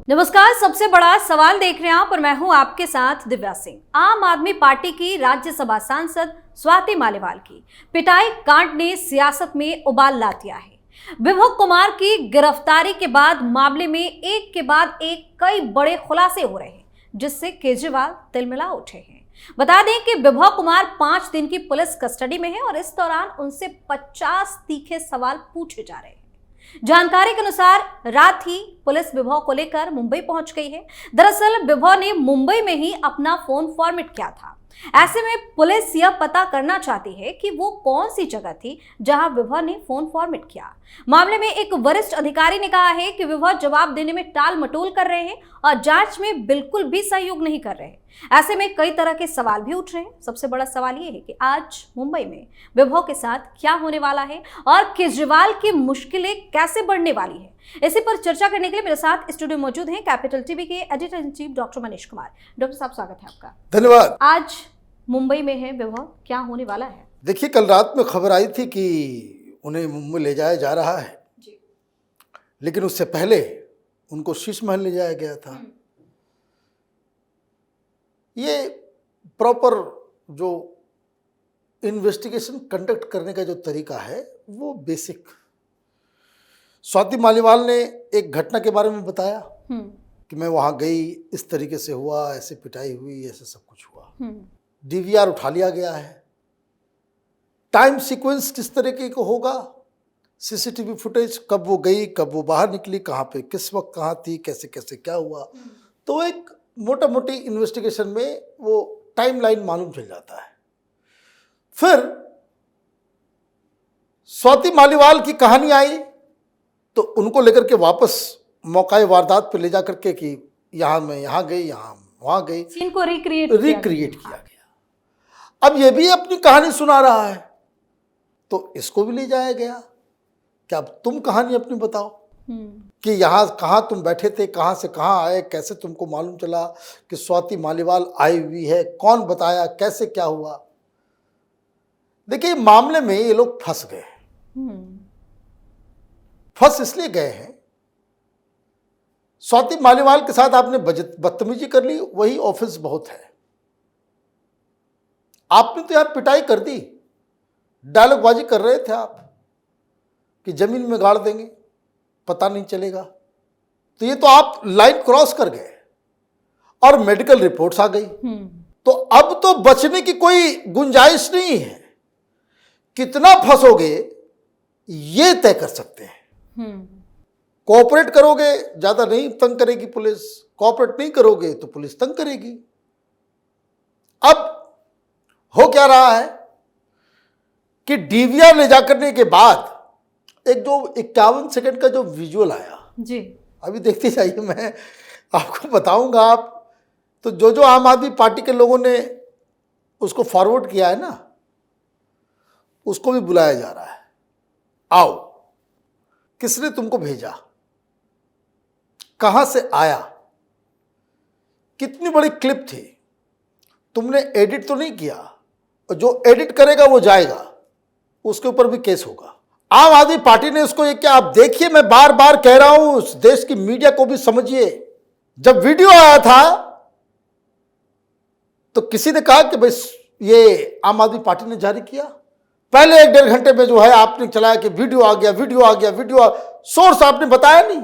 नमस्कार, सबसे बड़ा सवाल देख रहे हैं आप और मैं हूं आपके साथ दिव्या सिंह। आम आदमी पार्टी की राज्यसभा सांसद स्वाति मालीवाल की पिटाई कांड ने सियासत में उबाल ला दिया है। विभव कुमार की गिरफ्तारी के बाद मामले में एक के बाद एक कई बड़े खुलासे हो रहे हैं, जिससे केजरीवाल तिलमिला उठे हैं। बता दें कि विभव कुमार 5 दिन की पुलिस कस्टडी में है और इस दौरान उनसे 50 तीखे सवाल पूछे जा रहे हैं। जानकारी के अनुसार रात ही पुलिस विभव को लेकर मुंबई पहुंच गई है। दरअसल विभव ने मुंबई में ही अपना फोन फॉर्मेट किया था। ऐसे में पुलिस यह पता करना चाहती है कि वो कौन सी जगह थी जहां विभव ने फोन फॉर्मेट किया। मामले में एक वरिष्ठ अधिकारी ने कहा है कि विभव जवाब देने में टाल मटोल कर रहे हैं और जांच में बिल्कुल भी सहयोग नहीं कर रहे हैं। ऐसे में कई तरह के सवाल भी उठ रहे हैं। सबसे बड़ा सवाल यह है कि आज मुंबई में विभव के साथ क्या होने वाला है और केजरीवाल की मुश्किलें कैसे बढ़ने वाली है। इसी पर चर्चा करने के लिए मेरे साथ स्टूडियो मौजूद हैं कैपिटल टीवी के editor in chief doctor Manish Kumar. Doctor साहब, स्वागत है आपका। धन्यवाद। आज मुंबई में है विभव, क्या होने वाला है? देखिए, कल रात में खबर आई थी कि उन्हें मुंबई ले जाया जा रहा है जी। लेकिन उससे पहले उनको शीश महल ले जाया गया था। ये प्रॉपर जो इन्वेस्टिगेशन कंडक्ट करने का जो तरीका है वो बेसिक। स्वाति मालीवाल ने एक घटना के बारे में बताया कि मैं वहां गई, इस तरीके से हुआ, ऐसे पिटाई हुई, ऐसे सब कुछ हुआ। डीवीआर उठा लिया गया है। टाइम सीक्वेंस किस तरीके का होगा, सीसीटीवी फुटेज, कब वो गई, कब वो बाहर निकली, कहाँ पे किस वक्त कहाँ थी, कैसे कैसे क्या हुआ, तो एक मोटा मोटी इन्वेस्टिगेशन में वो टाइमलाइन मालूम चल जाता है। फिर स्वाति मालीवाल की कहानी आई तो उनको लेकर के वापस मौकाए वारदात पे ले जा करके कि यहाँ मैं यहाँ गई, यहाँ वहाँ गई, सीन को रिक्रिएट किया गया। अब ये भी अपनी कहानी सुना रहा है तो इसको भी ले जाया गया कि अब तुम कहानी अपनी बताओ कि यहाँ कहाँ तुम बैठे थे, कहाँ से कहाँ आए, कैसे तुमको मालूम चला कि स्वाति मालीवाल आई हुई है, कौन बताया, कैसे क्या हुआ। देखिए, मामले में ये लोग फंस गए। फंस इसलिए गए हैं, स्वाति मालीवाल के साथ आपने बदतमीजी कर ली, वही ऑफिस बहुत है। आपने तो यहां पिटाई कर दी, डायलॉगबाजी कर रहे थे आप कि जमीन में गाड़ देंगे, पता नहीं चलेगा। तो ये तो आप लाइन क्रॉस कर गए और मेडिकल रिपोर्ट्स आ गई। तो अब तो बचने की कोई गुंजाइश नहीं है। कितना फंसोगे ये तय कर सकते हैं। कोऑपरेट करोगे, ज्यादा नहीं तंग करेगी पुलिस, कोऑपरेट नहीं करोगे तो पुलिस तंग करेगी। अब हो क्या रहा है कि डीवीआर ले जाकर के बाद एक जो 51 सेकंड का जो विजुअल आया जी, अभी देखते जाइए, मैं आपको बताऊंगा। आप तो जो आम आदमी पार्टी के लोगों ने उसको फॉरवर्ड किया है ना, उसको भी बुलाया जा रहा है। आओ, किसने तुमको भेजा, कहां से आया, कितनी बड़ी क्लिप थी, तुमने एडिट तो नहीं किया, और जो एडिट करेगा वो जाएगा, उसके ऊपर भी केस होगा। आम आदमी पार्टी ने उसको ये क्या, आप देखिए, मैं बार बार कह रहा हूं, उस देश की मीडिया को भी समझिए। जब वीडियो आया था तो किसी ने कहा कि भाई ये आम आदमी पार्टी ने जारी किया। पहले 1-1.5 घंटे में जो है आपने चलाया कि वीडियो आ गया, सोर्स आपने बताया नहीं।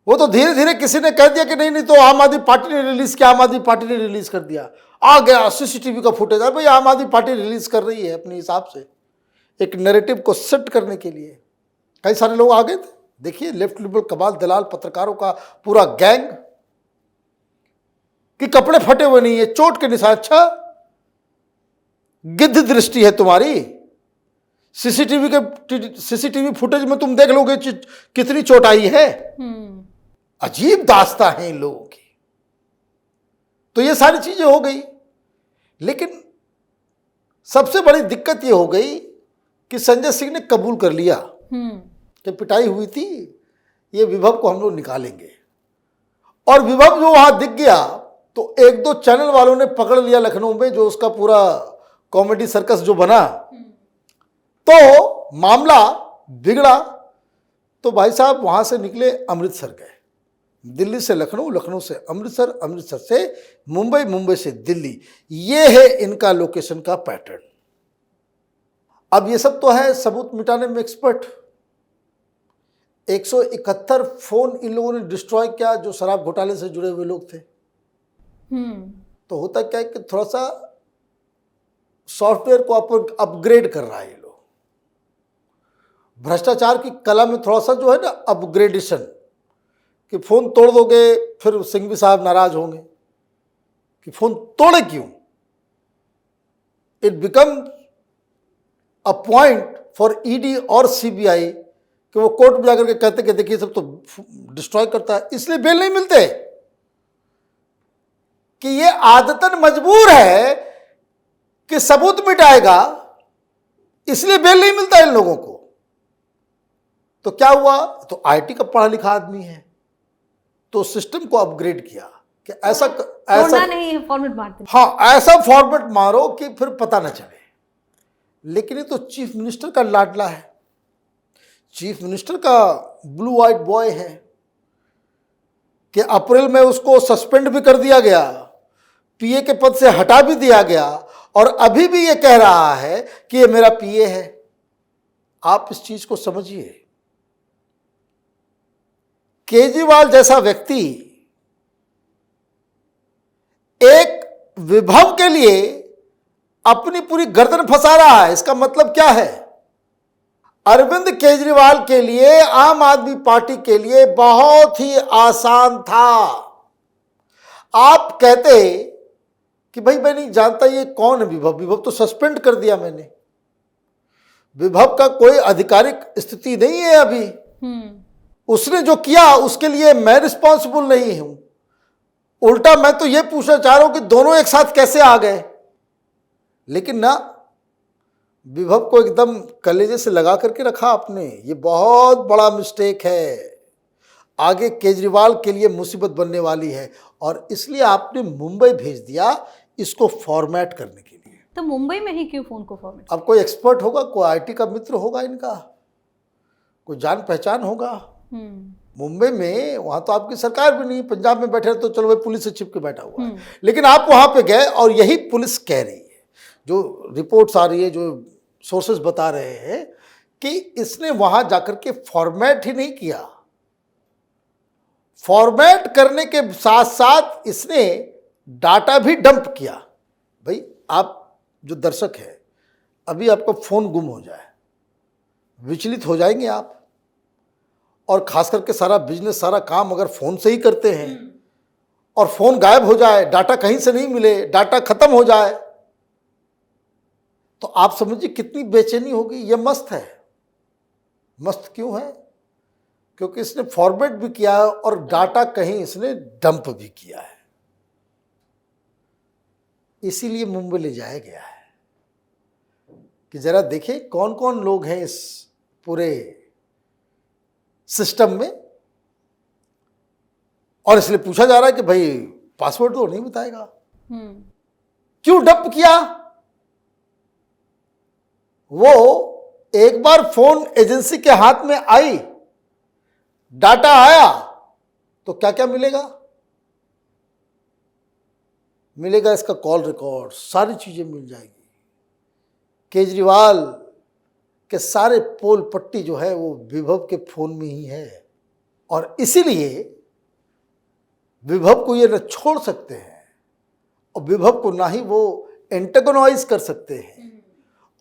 वो तो धीरे धीरे किसी ने कह दिया कि नहीं तो आम आदमी पार्टी ने रिलीज किया, आम आदमी पार्टी ने रिलीज कर दिया, आ गया सीसीटीवी का फुटेज। भाई आम आदमी पार्टी रिलीज कर रही है अपने हिसाब से, एक नैरेटिव को सेट करने के लिए। कई सारे लोग आ गए थे। देखिए, लेफ्ट लिबरल कबाल दलाल पत्रकारों का पूरा गैंग कि कपड़े फटे हुए नहीं है, चोट के निशान। अच्छा, गिद्ध दृष्टि है तुम्हारी। सीसीटीवी फुटेज में तुम देख लोगे कितनी चोट आई है। अजीब दास्तां है इन लोगों की। तो ये सारी चीजें हो गई, लेकिन सबसे बड़ी दिक्कत ये हो गई कि संजय सिंह ने कबूल कर लिया कि पिटाई हुई थी, ये विभव को हम लोग निकालेंगे। और विभव जो वहां दिख गया तो 1-2 चैनल वालों ने पकड़ लिया लखनऊ में, जो उसका पूरा कॉमेडी सर्कस जो बना, तो मामला बिगड़ा। तो भाई साहब वहां से निकले, अमृतसर गए। दिल्ली से लखनऊ, लखनऊ से अमृतसर, अमृतसर से मुंबई, मुंबई से दिल्ली। ये है इनका लोकेशन का पैटर्न। अब ये सब तो है सबूत मिटाने में एक्सपर्ट। 171 फोन इन लोगों ने डिस्ट्रॉय किया जो शराब घोटाले से जुड़े हुए लोग थे। तो होता क्या है कि थोड़ा सा सॉफ्टवेयर को अपग्रेड कर रहा है ये लोग। भ्रष्टाचार की कला में थोड़ा सा जो है ना अपग्रेडेशन, कि फोन तोड़ दोगे फिर सिंघवी साहब नाराज होंगे कि फोन तोड़े क्यों। It become a point for ED और सीबीआई कि वो कोर्ट में जाकर के कहते कि देखिए सब तो डिस्ट्रॉय करता है, इसलिए बेल नहीं मिलते कि ये आदतन मजबूर है कि सबूत मिटाएगा, इसलिए बेल नहीं मिलता इन लोगों को। तो क्या हुआ, तो आईटी का पढ़ा लिखा आदमी है तो सिस्टम को अपग्रेड किया कि ऐसा नहीं फॉर्मेट मारते। हाँ, ऐसा फॉर्मेट मारो कि फिर पता न चले। लेकिन ये तो चीफ मिनिस्टर का लाडला है, चीफ मिनिस्टर का ब्लू व्हाइट बॉय है कि अप्रैल में उसको सस्पेंड भी कर दिया गया, पीए के पद से हटा भी दिया गया, और अभी भी ये कह रहा है कि ये मेरा पीए है। आप इस चीज को समझिए। केजरीवाल जैसा व्यक्ति एक विभव के लिए अपनी पूरी गर्दन फंसा रहा है, इसका मतलब क्या है। अरविंद केजरीवाल के लिए, आम आदमी पार्टी के लिए बहुत ही आसान था। आप कहते कि भाई मैं नहीं जानता ये कौन है विभव, विभव तो सस्पेंड कर दिया मैंने, विभव का कोई आधिकारिक स्थिति नहीं है अभी, उसने जो किया उसके लिए मैं रिस्पॉन्सिबल नहीं हूं। उल्टा मैं तो ये पूछना चाह रहा हूं कि दोनों एक साथ कैसे आ गए। लेकिन ना, विभव को एकदम कलेजे से लगा करके रखा आपने। ये बहुत बड़ा मिस्टेक है, आगे केजरीवाल के लिए मुसीबत बनने वाली है, और इसलिए आपने मुंबई भेज दिया इसको फॉर्मेट करने के लिए। तो मुंबई में ही क्यों फोन को फॉर्मेट? अब कोई एक्सपर्ट होगा, कोई आईटी का मित्र होगा इनका, कोई जान पहचान होगा मुंबई में। वहां तो आपकी सरकार भी नहीं, पंजाब में बैठे तो चलो भाई पुलिस से छिप के बैठा हुआ है, लेकिन आप वहां पे गए और यही पुलिस कह रही है, जो रिपोर्ट्स आ रही है, जो सोर्सेस बता रहे हैं कि इसने वहां जाकर के फॉर्मेट ही नहीं किया, फॉर्मेट करने के साथ साथ इसने डाटा भी डंप किया। भाई आप जो दर्शक है, अभी आपका फोन गुम हो जाए, विचलित हो जाएंगे आप, और खास करके सारा बिजनेस, सारा काम अगर फोन से ही करते हैं, और फोन गायब हो जाए, डाटा कहीं से नहीं मिले, डाटा खत्म हो जाए, तो आप समझिए कितनी बेचैनी होगी। ये मस्त है। मस्त क्यों है? क्योंकि इसने फॉर्मेट भी किया है और डाटा कहीं इसने डंप भी किया है, इसीलिए मुंबई ले जाया गया है कि जरा देखें कौन कौन लोग हैं इस पूरे सिस्टम में। और इसलिए पूछा जा रहा है कि भाई पासवर्ड तो नहीं बताएगा, क्यों डंप किया। वो एक बार फोन एजेंसी के हाथ में आई, डाटा आया, तो क्या क्या मिलेगा? मिलेगा इसका कॉल रिकॉर्ड, सारी चीजें मिल जाएगी। केजरीवाल के सारे पोल पट्टी जो है वो विभव के फोन में ही है, और इसीलिए विभव को ये न छोड़ सकते हैं, और विभव को ना ही वो एंटेगोनाइज कर सकते हैं।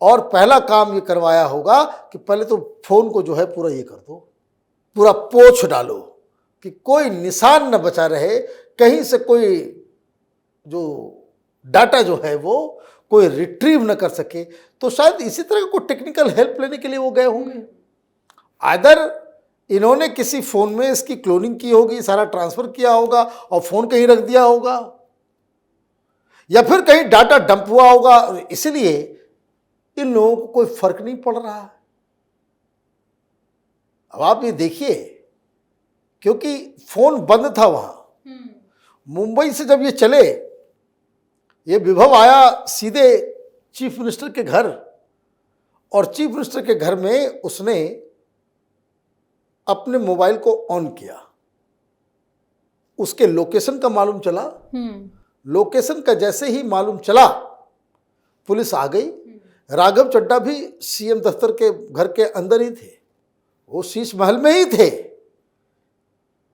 और पहला काम ये करवाया होगा कि पहले तो फोन को जो है पूरा ये कर दो, पूरा पोंछ डालो कि कोई निशान न बचा रहे, कहीं से कोई जो डाटा जो है वो कोई रिट्रीव न कर सके। तो शायद इसी तरह को टेक्निकल हेल्प लेने के लिए वो गए होंगे। आइदर इन्होंने किसी फोन में इसकी क्लोनिंग की होगी, सारा ट्रांसफर किया होगा और फोन कहीं रख दिया होगा, या फिर कहीं डाटा डंप हुआ होगा, इसलिए इन लोगों को कोई फर्क नहीं पड़ रहा है। अब आप ये देखिए, क्योंकि फोन बंद था वहां, मुंबई से जब ये चले, ये विभव आया सीधे चीफ मिनिस्टर के घर, और चीफ मिनिस्टर के घर में उसने अपने मोबाइल को ऑन किया, उसके लोकेशन का मालूम चला। हम्म। लोकेशन का जैसे ही मालूम चला, पुलिस आ गई। राघव चड्ढा भी सीएम दफ्तर के घर के अंदर ही थे, वो शीश महल में ही थे,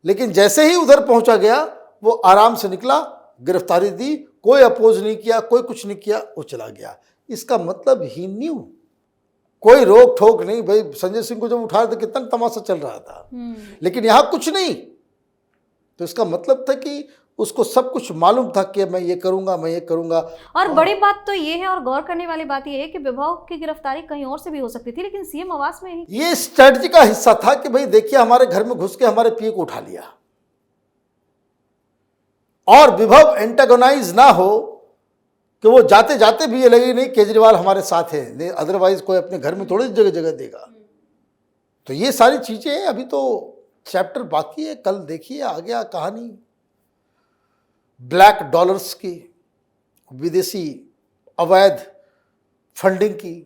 लेकिन जैसे ही उधर पहुंचा गया वो आराम से निकला, गिरफ्तारी दी, कोई अपोज नहीं किया, कोई कुछ नहीं किया, वो चला गया। इसका मतलब ही न्यू, कोई रोक ठोक नहीं। भाई संजय सिंह को जब उठा रहे थे कितना तमाशा चल रहा था, लेकिन यहां कुछ नहीं। तो इसका मतलब था कि उसको सब कुछ मालूम था कि मैं ये करूंगा, मैं ये करूंगा। और बड़ी बात तो ये है, और गौर करने वाली बात ये है कि विभाग की गिरफ्तारी कहीं और से भी हो सकती थी, लेकिन सीएम आवास में ही। ये स्ट्रेटजी का हिस्सा था कि भाई देखिए हमारे घर में घुस के हमारे पीए को उठा लिया, और विभव एंटागोनाइज ना हो कि वो जाते जाते भी ये लगे नहीं केजरीवाल हमारे साथ है, अदरवाइज कोई अपने घर में थोड़ी जगह जगह देगा। तो ये सारी चीजें, अभी तो चैप्टर बाकी है, कल देखिए आ गया कहानी ब्लैक डॉलर्स की, विदेशी अवैध फंडिंग की।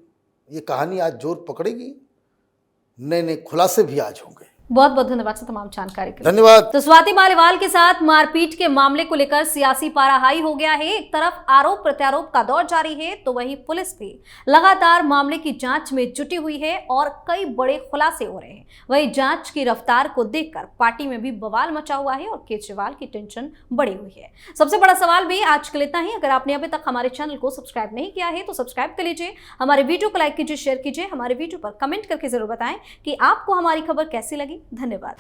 ये कहानी आज जोर पकड़ेगी, नए नए खुलासे भी आज होंगे। बहुत बहुत धन्यवाद सर तमाम जानकारी के लिए। धन्यवाद। तो स्वाति मालीवाल के साथ मारपीट के मामले को लेकर सियासी पारा हाई हो गया है। एक तरफ आरोप प्रत्यारोप का दौर जारी है, तो वहीं पुलिस भी लगातार मामले की जांच में जुटी हुई है और कई बड़े खुलासे हो रहे हैं। वहीं जांच की रफ्तार को देखकर पार्टी में भी बवाल मचा हुआ है और केजरीवाल की टेंशन बढ़ी हुई है। सबसे बड़ा सवाल भी आज के लिए इतना ही। अगर आपने अभी तक हमारे चैनल को सब्सक्राइब नहीं किया है तो सब्सक्राइब कर लीजिए, हमारे वीडियो को लाइक कीजिए, शेयर कीजिए, हमारे वीडियो पर कमेंट करके जरूर बताएं कि आपको हमारी खबर कैसी लगी। धन्यवाद।